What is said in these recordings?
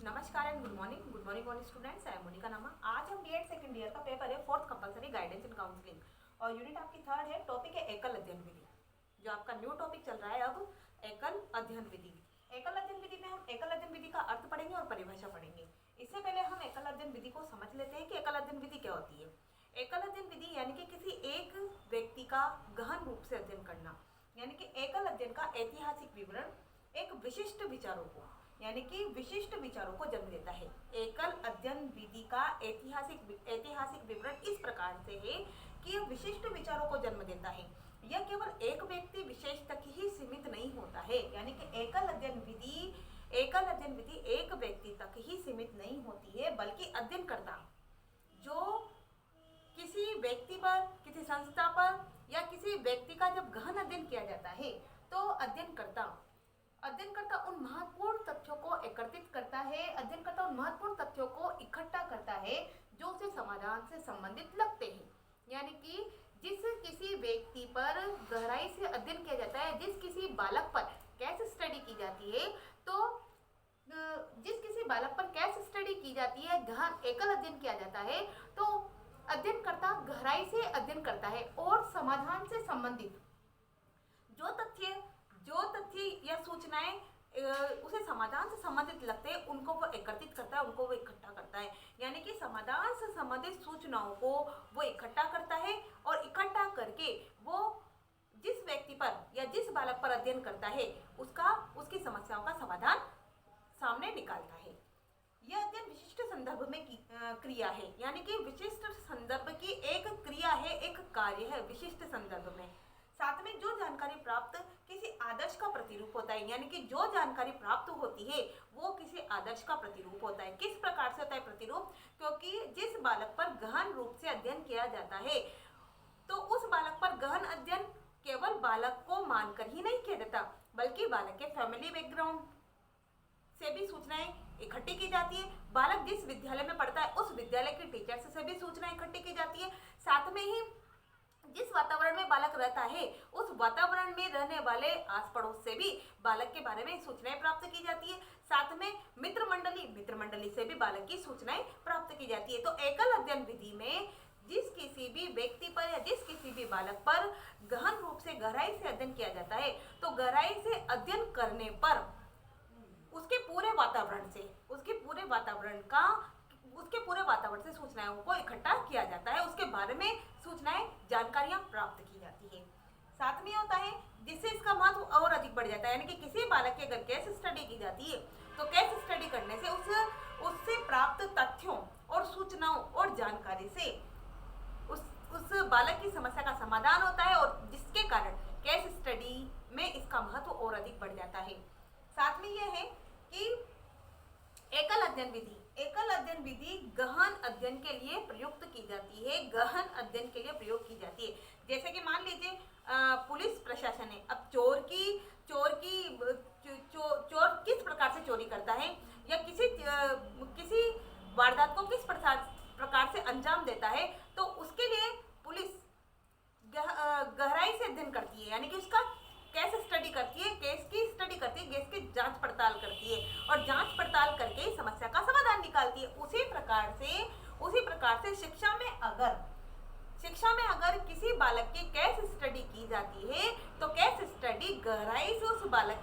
नमस्कार and good morning all students. I am Monika Nama. आज हम बीएड सेकंड ईयर का पेपर है, fourth compulsory guidance in counselling, और यूनिट आपकी थर्ड है। टॉपिक है एकल अध्ययन विधि, जो आपका न्यू टॉपिक चल रहा है अब, एकल अध्ययन विधि। एकल अध्ययन विधि में हम एकल अध्ययन विधि का अर्थ पढ़ेंगे और परिभाषा पढ़ेंगे। इससे पहले हम एकल अध्ययन विधि को समझ लेते हैं कि एकल अध्ययन विधि क्या होती है। एकल अध्ययन विधि यानी कि किसी एक व्यक्ति का गहन रूप से अध्ययन करना, यानी कि एकल अध्ययन का ऐतिहासिक विवरण एक विशिष्ट विचारों को यानी कि विशिष्ट विचारों को जन्म देता है। एकल अध्ययन विधि का ऐतिहासिक विवरण इस प्रकार से है कि यह विशिष्ट विचारों को जन्म देता है। यह केवल एक व्यक्ति विशेष तक ही सीमित नहीं होता है, यानी कि एकल अध्ययन विधि एक व्यक्ति तक ही सीमित नहीं होती है, बल्कि अध्ययनकर्ता जो किसी व्यक्ति पर, किसी संस्था पर या किसी व्यक्ति का जब गहन अध्ययन किया जाता है तो अध्ययनकर्ता उन महत्वपूर्ण तथ्यों को एकत्रित करता है, अध्ययनकर्ता उन महत्वपूर्ण तथ्यों को इकट्ठा करता है जो उसे समाधान से संबंधित लगते हैं। यानी कि जिस किसी व्यक्ति पर गहराई से अध्ययन किया जाता है, जिस किसी बालक पर केस स्टडी की जाती है, तो जिस किसी बालक पर केस स्टडी की जाती है, गहन एकल अध्ययन किया जाता है, तो अध्ययनकर्ता गहराई से अध्ययन करता है और समाधान से संबंधित जो तथ्य या सूचनाएं उसे समाधान से संबंधित लगते हैं, उनको वो एकत्रित करता है, उनको वो इकट्ठा करता है। यानी कि समाधान से संबंधित सूचनाओं को वो इकट्ठा करता है और इकट्ठा करके वो जिस व्यक्ति पर या जिस बालक पर अध्ययन करता है उसकी समस्याओं का समाधान सामने निकालता है। यह अध्ययन विशिष्ट संदर्भ में क्रिया है, यानी कि विशिष्ट संदर्भ की एक क्रिया है, एक कार्य है विशिष्ट संदर्भ में। साथ में जो जानकारी प्राप्त किसी आदर्श का प्रतिरूप होता है, यानी कि जो जानकारी प्राप्त होती है वो किसी आदर्श का प्रतिरूप होता है। किस प्रकार से होता है प्रतिरूप? क्योंकि जिस बालक पर गहन रूप से अध्ययन किया जाता है, तो उस बालक पर गहन अध्ययन केवल बालक को मानकर ही नहीं किया जाता, बल्कि बालक के फैमिली बैकग्राउंड से भी सूचनाएं इकट्ठी की जाती है। बालक जिस विद्यालय में पढ़ता है उस विद्यालय के टीचर्स से भी सूचनाएं इकट्ठी की जाती है। साथ में ही जिस वातावरण में बालक रहता है उस वातावरण में रहने वाले आस पड़ोस से भी बालक के बारे में सूचनाएं प्राप्त की जाती है। साथ में मित्र मंडली से भी बालक की सूचनाएं प्राप्त की जाती है। तो एकल अध्ययन विधि में जिस किसी भी व्यक्ति पर या जिस किसी भी बालक पर गहन रूप से गहराई से अध्ययन किया जाता है, तो गहराई से अध्ययन करने पर उसके पूरे वातावरण से सूचनाओं को इकट्ठा किया जाता है, उसके बारे में सूचनाएं, जानकारियां प्राप्त की जाती है। साथ में होता है जिससे इसका महत्व और अधिक बढ़ जाता है, यानी कि किसी बालक की अगर केस स्टडी की जाती है तो केस स्टडी करने से उससे प्राप्त तथ्यों और सूचनाओं और जानकारी से उस बालक की समस्या का समाधान होता है, और जिसके कारण केस स्टडी में इसका महत्व और अधिक बढ़ जाता है। साथ में यह है कि एकल अध्ययन विधि गहन अध्ययन के लिए प्रयुक्त की जाती है, गहन अध्ययन के लिए प्रयोग की जाती है। जैसे कि मान लीजिए पुलिस प्रशासन है, अब चोर किस प्रकार से चोरी करता है या किसी वारदात को किस प्रकार से अंजाम देता है, तो उसके लिए पुलिस गहराई से अध्ययन करती है, यानी कि उसका केस स्टडी करती है, केस की जांच पड़ताल करती है, और जांच पड़ताल करके समस्या का समाधान निकालती है। उसी प्रकार से शिक्षा में अगर किसी बालक की केस स्टडी की जाती है, तो केस स्टडी गहराई से उस बालक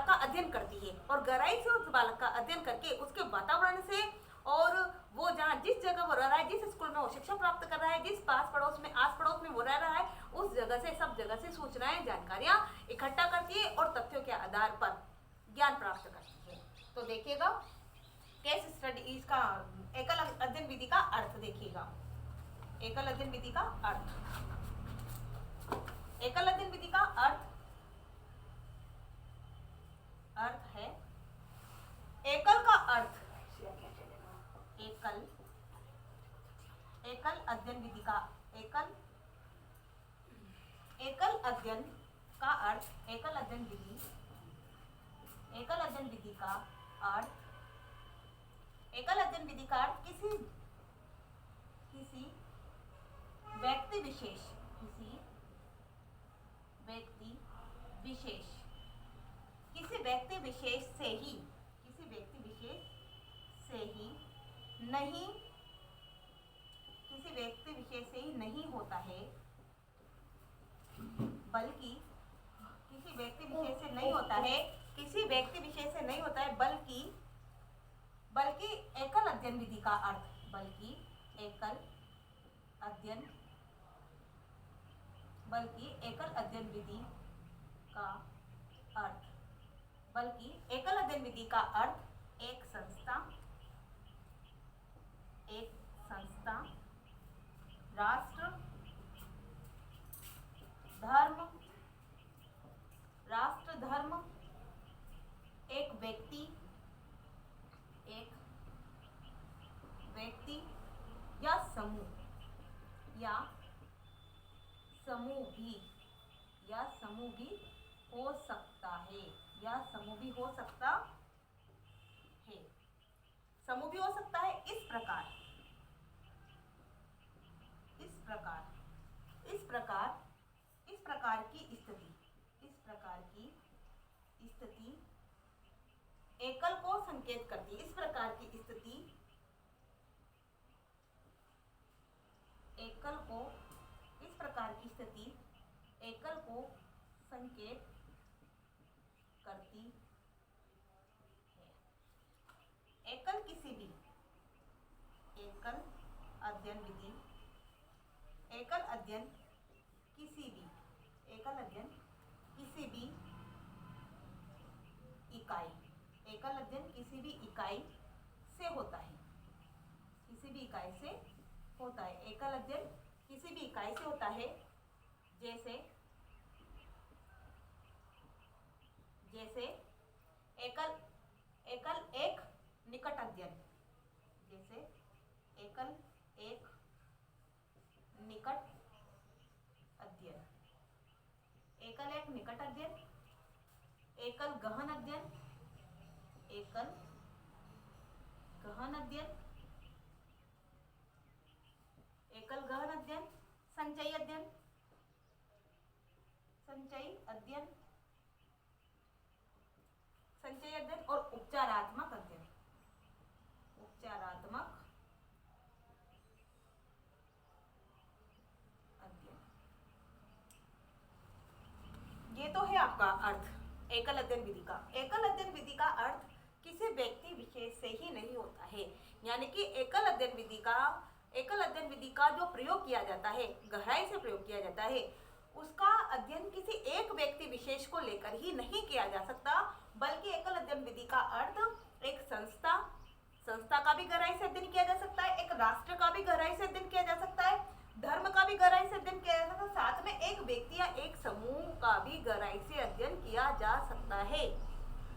का अध्ययन करती है, और गहराई से उस बालक का अध्ययन करके उसके वातावरण से, और वो जिस जगह वो रह रहा है, जिस स्कूल में वो शिक्षा प्राप्त कर रहा है, जिस आस पड़ोस में वो रह रहा है, उस सब जगह से सूचनाएं, जानकारियां इकट्ठा करती है और तथ्यों के आधार पर ज्ञान प्राप्त करती है। तो देखिएगा केस स्टडी, इसका एकल अध्ययन विधि का अर्थ देखिएगा। एकल अध्ययन विधि का अर्थ है, एकल का अर्थ, एकल अध्ययन विधि का एकल अध्ययन का अर्थ, एकल अध्ययन विधि का अर्थ किसी व्यक्ति विशेष से ही किसी व्यक्ति विशेष से नहीं होता है, किसी व्यक्ति विशेष से नहीं होता है, बल्कि एकल अध्ययन विधि का अर्थ, बल्कि एकल अध्ययन विधि का अर्थ, बल्कि एकल अध्ययन विधि का अर्थ एक संस्था, राष्ट्र धर्म, एक व्यक्ति या समूह भी हो सकता है, समूह भी हो सकता है। इस प्रकार की स्थिति एकल को संकेत करती है। इस प्रकार की स्थिति एकल को संकेत करती है। एकल अध्ययन किसी भी इकाई से होता है। एकल अध्ययन किसी भी इकाई से होता है, जैसे एकल एक निकट अध्ययन, एकल गहन अध्ययन, संचयी अध्ययन और उपचारात्मक अध्ययन। ये तो है आपका अर्थ एकल अध्ययन विधि का। एकल अध्ययन विधि का अर्थ किसी व्यक्ति विशेष से ही नहीं होता है, यानी कि एकल अध्ययन विधि का जो प्रयोग किया जाता है, गहराई से प्रयोग किया जाता है, उसका अध्ययन किसी एक व्यक्ति विशेष को लेकर ही नहीं किया जा सकता, बल्कि एकल अध्ययन विधि का अर्थ एक संस्था का भी गहराई से अध्ययन किया जा सकता है, एक राष्ट्र का भी गहराई से अध्ययन किया जा सकता है, धर्म का भी गहराई से अध्ययन किया जा सकता है, साथ में एक व्यक्ति या एक समूह का भी गहराई से अध्ययन किया जा सकता है।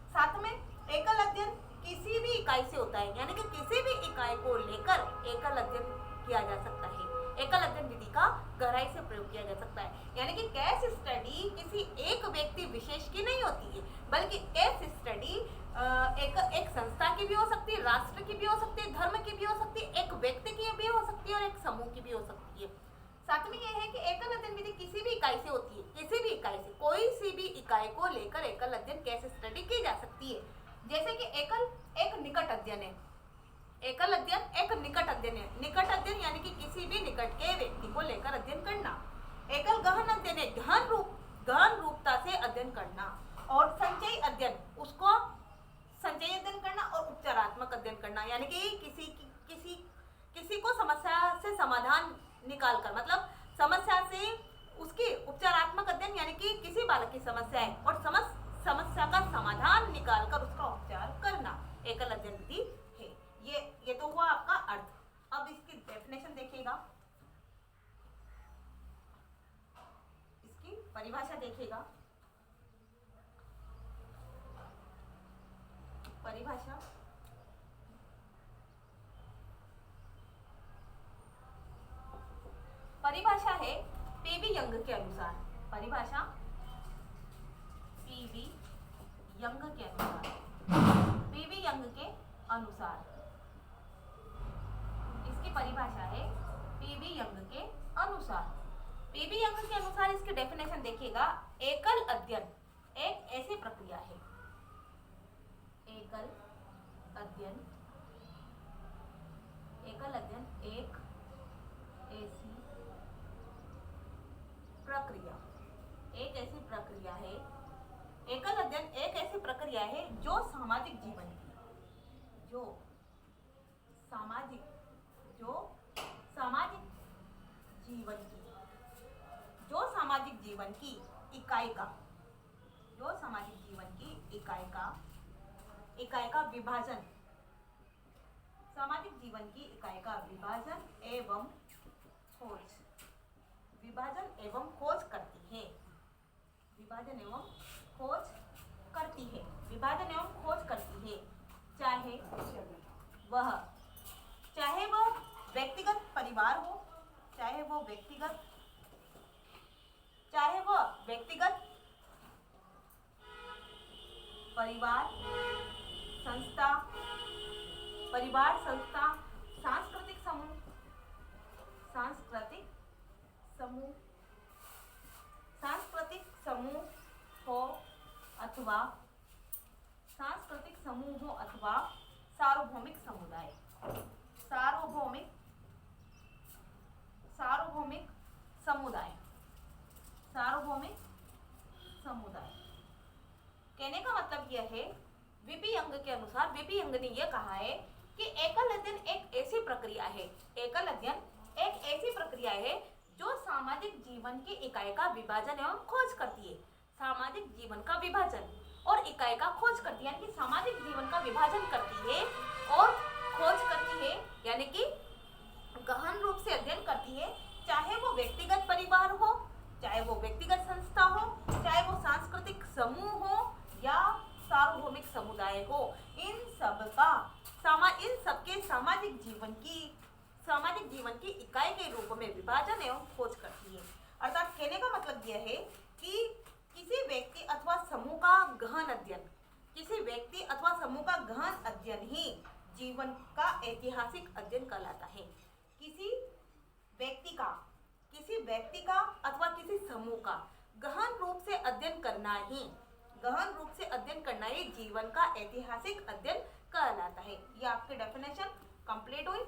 साथ में एकल अध्ययन किसी भी इकाई से होता है, यानी कि किसी भी इकाई को लेकर एकल अध्ययन किया जा सकता है। एकल अध्ययन विधि का गहराई से प्रयोग किया जा सकता है, यानी कि केस स्टडी किसी एक व्यक्ति विशेष की नहीं होती है, बल्कि केस स्टडी एक संस्था की भी हो सकती है, राष्ट्र की भी हो सकती है, धर्म की भी हो सकती है, एक व्यक्ति की भी हो सकती है और एक समूह की भी हो सकती है। साथ में यह है कि एकल अध्ययन विधि किसी भी इकाई से होती है, किसी भी इकाई से, कोई सी भी इकाई को लेकर एकल अध्ययन केस स्टडी की जा सकती है। जैसे कि एकल एक निकट अध्ययन है, निकट अध्ययन यानी कि किसी भी निकट के व्यक्ति को लेकर अध्ययन करना। एकल गहन अध्ययन है गहन रूपता से अध्ययन करना, और संचयी अध्ययन करना और उपचारात्मक अध्ययन करना, यानी कि किसी को समस्या से समाधान निकालकर, मतलब समस्या से उसकी उपचारात्मक अध्ययन, यानी कि किसी बालक की समस्या है और समस्या का समाधान निकालकर उसका उपचार करना एकल अध्ययन विधि है। ये तो हुआ आपका अर्थ। अब इसकी डेफिनेशन देखिएगा, इसकी परिभाषा देखिएगा। परिभाषा है पीवी यंग के अनुसार, इसकी परिभाषा है पीवी यंग के अनुसार। पीवी यंग के अनुसार इसकी डेफिनेशन देखिएगा। एकल अध्ययन एक ऐसी प्रक्रिया है, एकल अध्ययन एक ऐसी प्रक्रिया है प्रक्रिया है जो सामाजिक जीवन की इकाई का विभाजन एवं खोज करती है। चाहे वह व्यक्तिगत परिवार हो, चाहे वह व्यक्तिगत परिवार संस्था, सांस्कृतिक समूह हो अथवा सार्वभौमिक समुदाय। कहने का मतलब यह है, वीपी यंग के अनुसार, वीपी यंग ने यह कहा है कि एकल अध्ययन एक ऐसी प्रक्रिया है जो सामाजिक जीवन की इकाई का विभाजन एवं खोज करती है। सामाजिक जीवन का विभाजन और इकाई का खोज करती है, यानी कि सामाजिक जीवन का विभाजन करती है और खोज करती है, यानी कि गहन रूप से अध्ययन करती है। चाहे वो व्यक्तिगत परिवार हो, चाहे वो व्यक्तिगत संस्था हो, चाहे वो सांस्कृतिक समूह हो या सार्वभौमिक समुदाय हो, इन सबके सामाजिक जीवन की इकाई के रूप में विभाजन एवं खोज करती है। अर्थात कहने का मतलब यह है कि किसी व्यक्ति अथवा समूह का गहन अध्ययन ही जीवन का ऐतिहासिक अध्ययन कहलाता है। किसी व्यक्ति का अथवा किसी समूह का गहन रूप से अध्ययन करना ही जीवन का ऐतिहासिक अध्ययन कहलाता है। ये आपकी डेफिनेशन कंप्लीट हुई।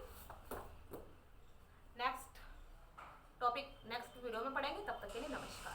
नेक्स्ट वीडियो में पढ़ेंगे, तब तक के लिए नमस्कार।